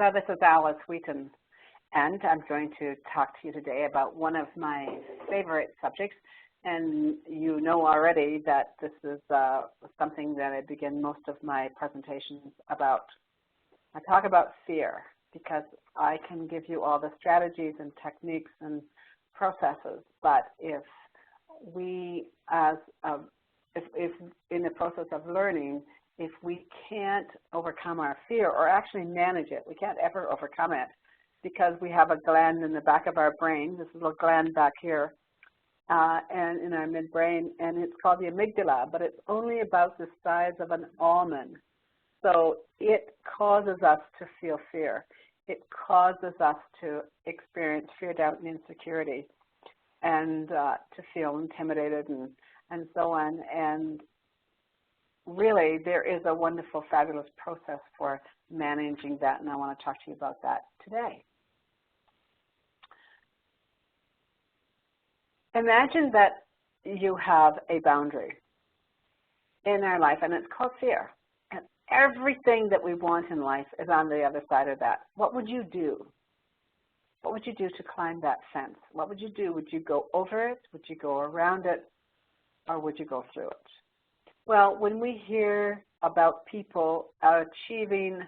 Hello, this is Alice Wheaton, and I'm going to talk to you today about one of my favorite subjects. And you know already that this is something that I begin most of my presentations about. I talk about fear because I can give you all the strategies and techniques and processes, but if we, if in the process of learning, if we can't overcome our fear or actually manage it, we can't ever overcome it because we have a gland in the back of our brain, this little gland back here, and in our midbrain, and it's called the amygdala, but it's only about the size of an almond. So it causes us to feel fear. It causes us to experience fear, doubt, and insecurity, and to feel intimidated and so on. And really, there is a wonderful, fabulous process for managing that, and I want to talk to you about that today. Imagine that you have a boundary in our life, and it's called fear. And everything that we want in life is on the other side of that. What would you do? What would you do to climb that fence? What would you do? Would you go over it? Would you go around it? Or would you go through it? Well, when we hear about people achieving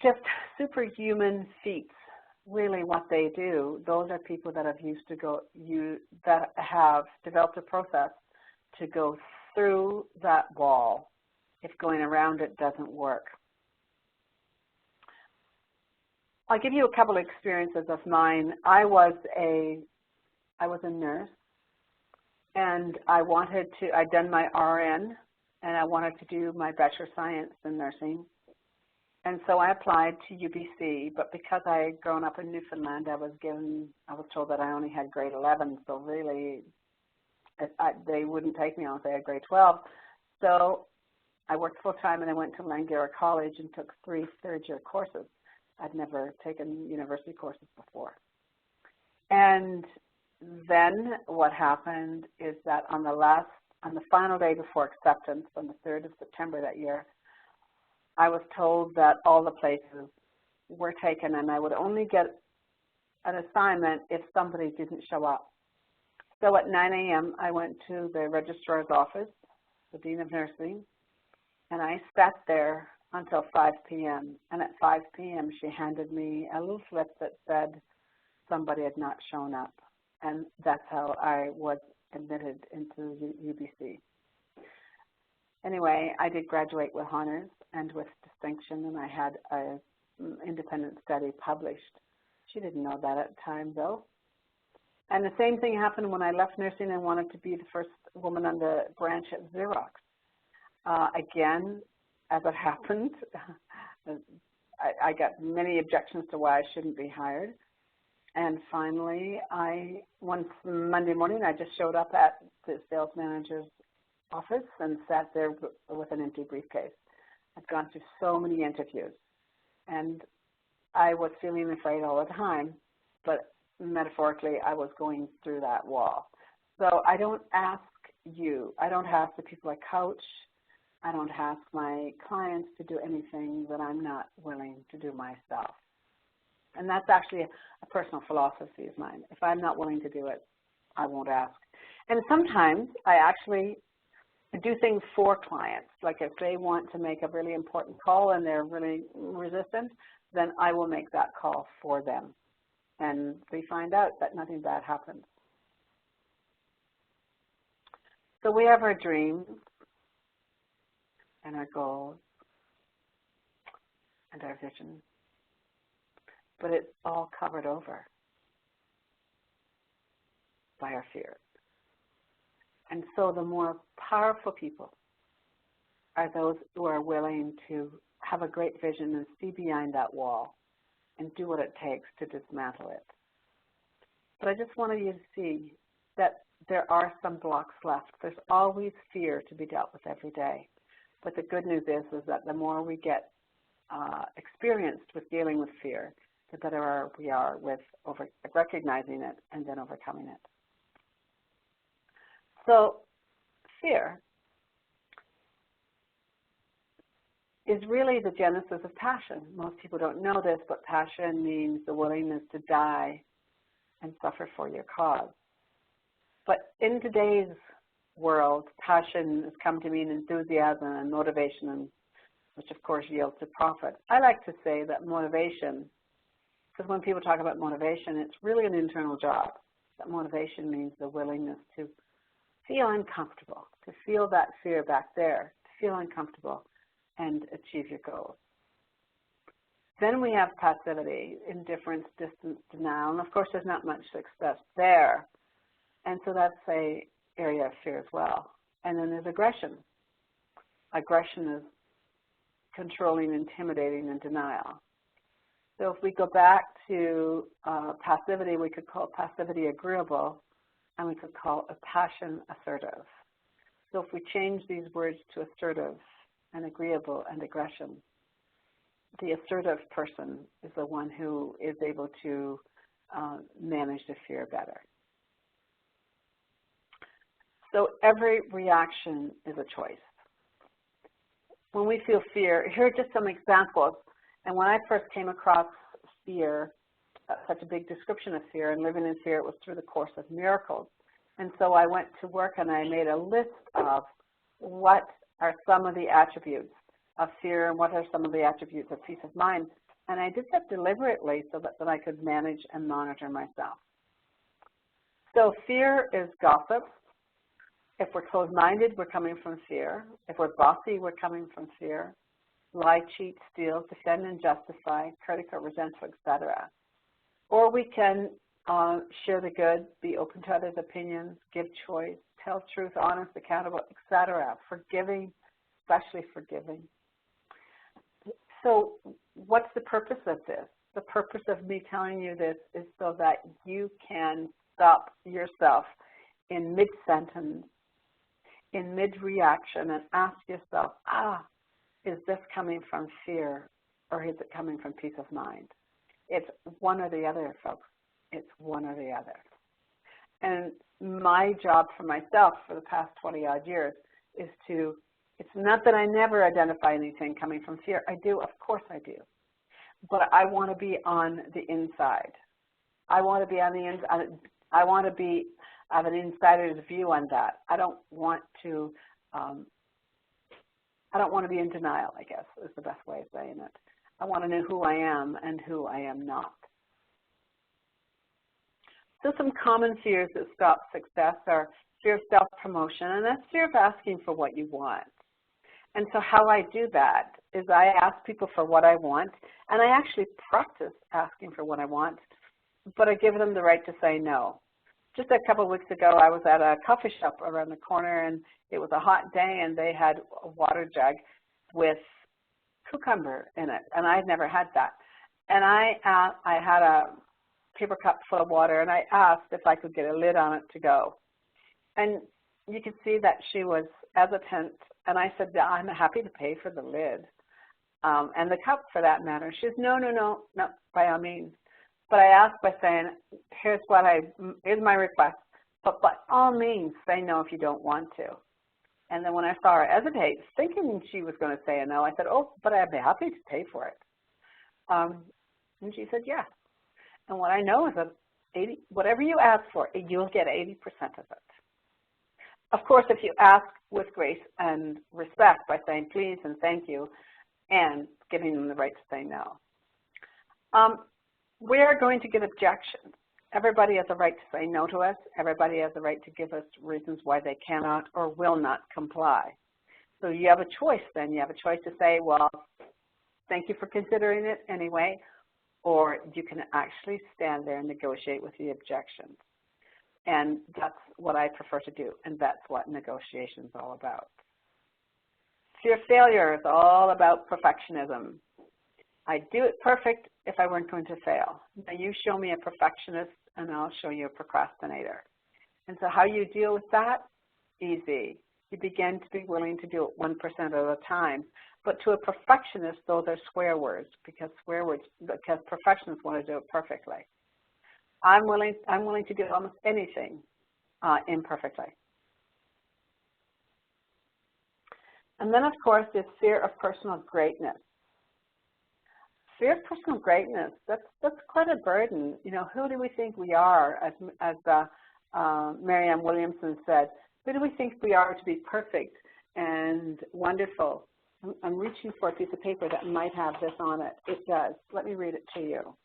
just superhuman feats, really what they do, those are people that have that have developed a process to go through that wall if going around it doesn't work. I'll give you a couple of experiences of mine. I was a nurse, and I'd done my RN, and I wanted to do my Bachelor of Science in Nursing. And so I applied to UBC, but because I had grown up in Newfoundland, I was told that I only had grade 11, so really they wouldn't take me unless I had grade 12. So I worked full-time, and I went to Langara College and took 3 third-year courses. I'd never taken university courses before. And then what happened is that on the final day before acceptance, on the 3rd of September that year, I was told that all the places were taken and I would only get an assignment if somebody didn't show up. So at 9 a.m. I went to the registrar's office, the Dean of Nursing, and I sat there until 5 p.m. And at 5 p.m. she handed me a little slip that said somebody had not shown up. And that's how I was admitted into UBC. Anyway, I did graduate with honors and with distinction, and I had an independent study published. She didn't know that at the time, though. And the same thing happened when I left nursing and wanted to be the first woman on the branch at Xerox. Again, as it happened, I got many objections to why I shouldn't be hired. And finally, one Monday morning, I just showed up at the sales manager's office and sat there with an empty briefcase. I'd gone through so many interviews, and I was feeling afraid all the time, but metaphorically, I was going through that wall. So I don't ask you, I don't ask the people I coach, I don't ask my clients to do anything that I'm not willing to do myself. And that's actually a personal philosophy of mine. If I'm not willing to do it, I won't ask. And sometimes I actually do things for clients. Like if they want to make a really important call and they're really resistant, then I will make that call for them. And we find out that nothing bad happens. So we have our dreams and our goals and our vision, but it's all covered over by our fears. And so the more powerful people are those who are willing to have a great vision and see behind that wall and do what it takes to dismantle it. But I just wanted you to see that there are some blocks left. There's always fear to be dealt with every day. But the good news is that the more we get experienced with dealing with fear, the better we are with recognizing it and then overcoming it. So fear is really the genesis of passion. Most people don't know this, but passion means the willingness to die and suffer for your cause. But in today's world, passion has come to mean enthusiasm and motivation, and which of course yields to profit. I like to say that motivation, because when people talk about motivation, it's really an internal job. That motivation means the willingness to feel uncomfortable, to feel that fear back there, to feel uncomfortable and achieve your goals. Then we have passivity, indifference, distance, denial, and of course there's not much success there. And so that's an area of fear as well. And then there's aggression. Aggression is controlling, intimidating, and denial. So if we go back to passivity, we could call passivity agreeable, and we could call a passion assertive. So if we change these words to assertive and agreeable and aggression, the assertive person is the one who is able to manage the fear better. So every reaction is a choice. When we feel fear, here are just some examples. And when I first came across fear, such a big description of fear and living in fear, it was through the Course of Miracles. And so I went to work and I made a list of what are some of the attributes of fear and what are some of the attributes of peace of mind. And I did that deliberately so that I could manage and monitor myself. So fear is gossip. If we're closed-minded, we're coming from fear. If we're bossy, we're coming from fear. Lie, cheat, steal, defend and justify, critical, resentful, etc. Or we can share the good, be open to others' opinions, give choice, tell truth, honest, accountable, etc. Forgiving, especially forgiving. So what's the purpose of this? The purpose of me telling you this is so that you can stop yourself in mid-sentence, in mid-reaction, and ask yourself, is this coming from fear or is it coming from peace of mind? It's one or the other, folks. It's one or the other. And my job for myself for the past 20-odd years is to, it's not that I never identify anything coming from fear. I do, of course I do. But I want to be on the inside. I want to be on the inside. I want to be have an insider's view on that. I don't want to be in denial, I guess, is the best way of saying it. I want to know who I am and who I am not. So some common fears that stop success are fear of self-promotion, and that's fear of asking for what you want. And so how I do that is I ask people for what I want, and I actually practice asking for what I want, but I give them the right to say no. Just a couple of weeks ago, I was at a coffee shop around the corner, and it was a hot day, and they had a water jug with cucumber in it, and I had never had that. And I had a paper cup full of water, and I asked if I could get a lid on it to go. And you could see that she was hesitant, and I said, I'm happy to pay for the lid and the cup for that matter. She says, no, by all means. But I asked by saying, here's my request, but by all means, say no if you don't want to. And then when I saw her hesitate, thinking she was going to say a no, I said, oh, but I'd be happy to pay for it. And she said, yes. And what I know is that whatever you ask for, you'll get 80% of it. Of course, if you ask with grace and respect by saying please and thank you and giving them the right to say no. We are going to get objections. Everybody has a right to say no to us. Everybody has a right to give us reasons why they cannot or will not comply. So you have a choice then. You have a choice to say, well, thank you for considering it anyway, or you can actually stand there and negotiate with the objections. And that's what I prefer to do, and that's what negotiation is all about. Fear of failure is all about perfectionism. I'd do it perfect if I weren't going to fail. Now you show me a perfectionist and I'll show you a procrastinator. And so how you deal with that? Easy. You begin to be willing to do it 1% at a time. But to a perfectionist, those are swear words because perfectionists want to do it perfectly. I'm willing to do almost anything imperfectly. And then, of course, there's fear of personal greatness. Fear of personal greatness, that's quite a burden. You know, who do we think we are, as Marianne Williamson said, who do we think we are to be perfect and wonderful? I'm reaching for a piece of paper that might have this on it. It does. Let me read it to you.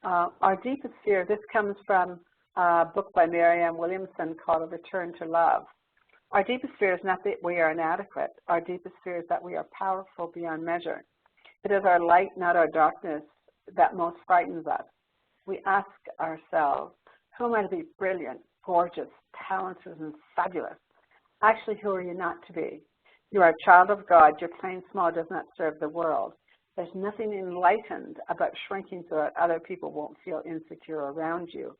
Our deepest fear, this comes from a book by Marianne Williamson called A Return to Love. Our deepest fear is not that we are inadequate. Our deepest fear is that we are powerful beyond measure. It is our light, not our darkness, that most frightens us. We ask ourselves, who am I to be brilliant, gorgeous, talented, and fabulous? Actually, who are you not to be? You are a child of God. Your plain small does not serve the world. There's nothing enlightened about shrinking so that other people won't feel insecure around you.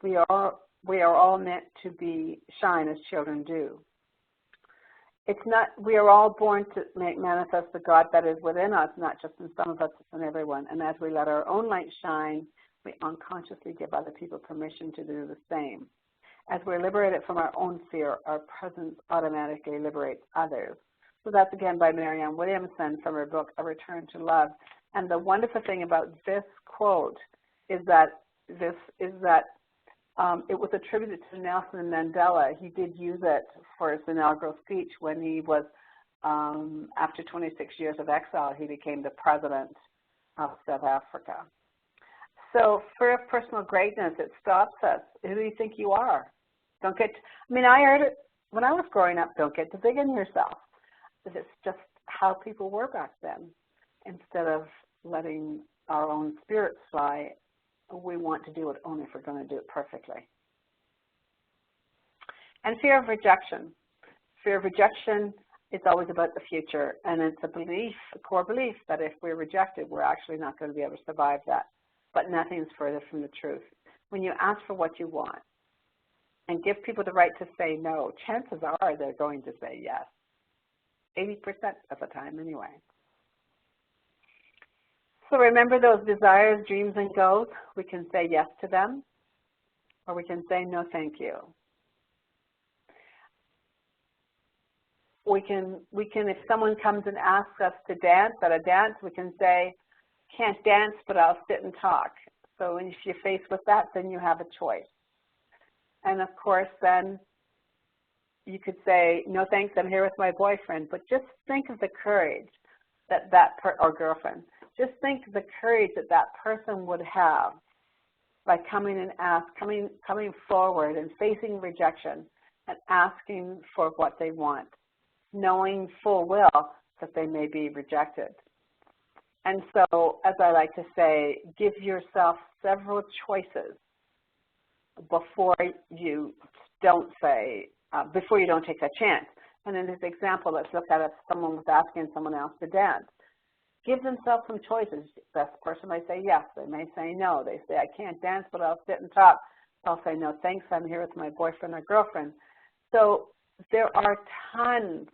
We are all meant to shine as children do. We are all born to make manifest the God that is within us, not just in some of us, it's in everyone. And as we let our own light shine, we unconsciously give other people permission to do the same. As we're liberated from our own fear, our presence automatically liberates others. So that's again by Marianne Williamson from her book, A Return to Love. And the wonderful thing about this quote is that it was attributed to Nelson Mandela. He did use it for his inaugural speech when he was, after 26 years of exile, he became the president of South Africa. So fear of personal greatness, it stops us. Who do you think you are? I heard it when I was growing up, don't get too big on yourself. It's just how people were back then. Instead of letting our own spirits fly, we want to do it only if we're going to do it perfectly. And fear of rejection. Fear of rejection is always about the future, and it's a core belief that if we're rejected, we're actually not going to be able to survive that. But nothing's further from the truth. When you ask for what you want and give people the right to say no, chances are they're going to say yes. 80% of the time anyway. So remember those desires, dreams, and goals? We can say yes to them, or we can say no thank you. We can, if someone comes and asks us to dance at a dance, we can say, can't dance, but I'll sit and talk. So if you're faced with that, then you have a choice. And of course, then you could say, no thanks, I'm here with my boyfriend. But just think of the courage or girlfriend. Just think of the courage that person would have by coming forward and facing rejection and asking for what they want, knowing full well that they may be rejected. And so, as I like to say, give yourself several choices before you don't take a chance. And in this example, let's look at if someone was asking someone else to dance. Give themselves some choices. This person may say yes. They may say no. They say, I can't dance, but I'll sit and talk. I'll say, no, thanks. I'm here with my boyfriend or girlfriend. So there are tons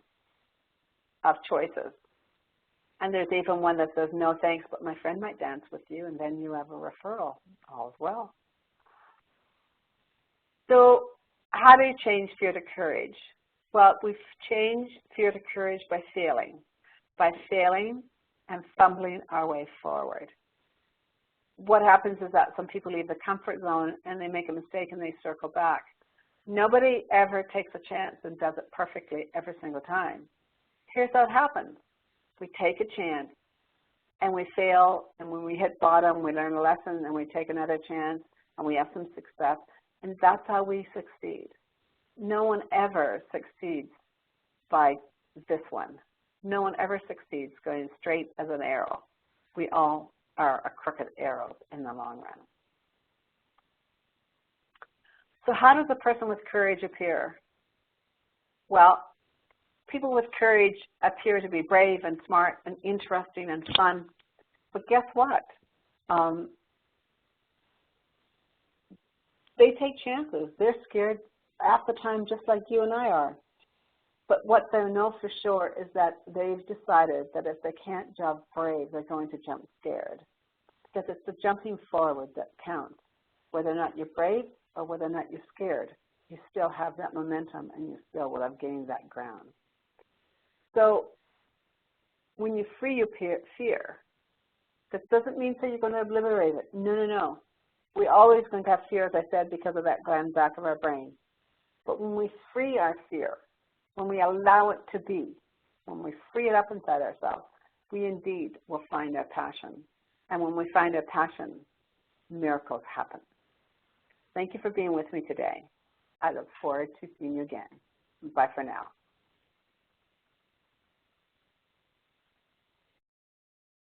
of choices. And there's even one that says, no, thanks, but my friend might dance with you, and then you have a referral. All is well. So how do you change fear to courage? Well, we've changed fear to courage by failing and fumbling our way forward. What happens is that some people leave the comfort zone and they make a mistake and they circle back. Nobody ever takes a chance and does it perfectly every single time. Here's how it happens. We take a chance and we fail, and when we hit bottom, we learn a lesson and we take another chance and we have some success, and that's how we succeed. No one ever succeeds by this one. No one ever succeeds going straight as an arrow. We all are a crooked arrow in the long run. So how does a person with courage appear? Well, people with courage appear to be brave and smart and interesting and fun. But guess what? They take chances. They're scared half the time just like you and I are. But what they know for sure is that they've decided that if they can't jump brave, they're going to jump scared. Because it's the jumping forward that counts. Whether or not you're brave or whether or not you're scared, you still have that momentum and you still will have gained that ground. So when you free your fear, this doesn't mean that you're going to obliterate it. No, no, no. We're always going to have fear, as I said, because of that gland back of our brain. But when we free our fear, when we allow it to be, when we free it up inside ourselves, we indeed will find our passion. And when we find our passion, miracles happen. Thank you for being with me today. I look forward to seeing you again. Bye for now.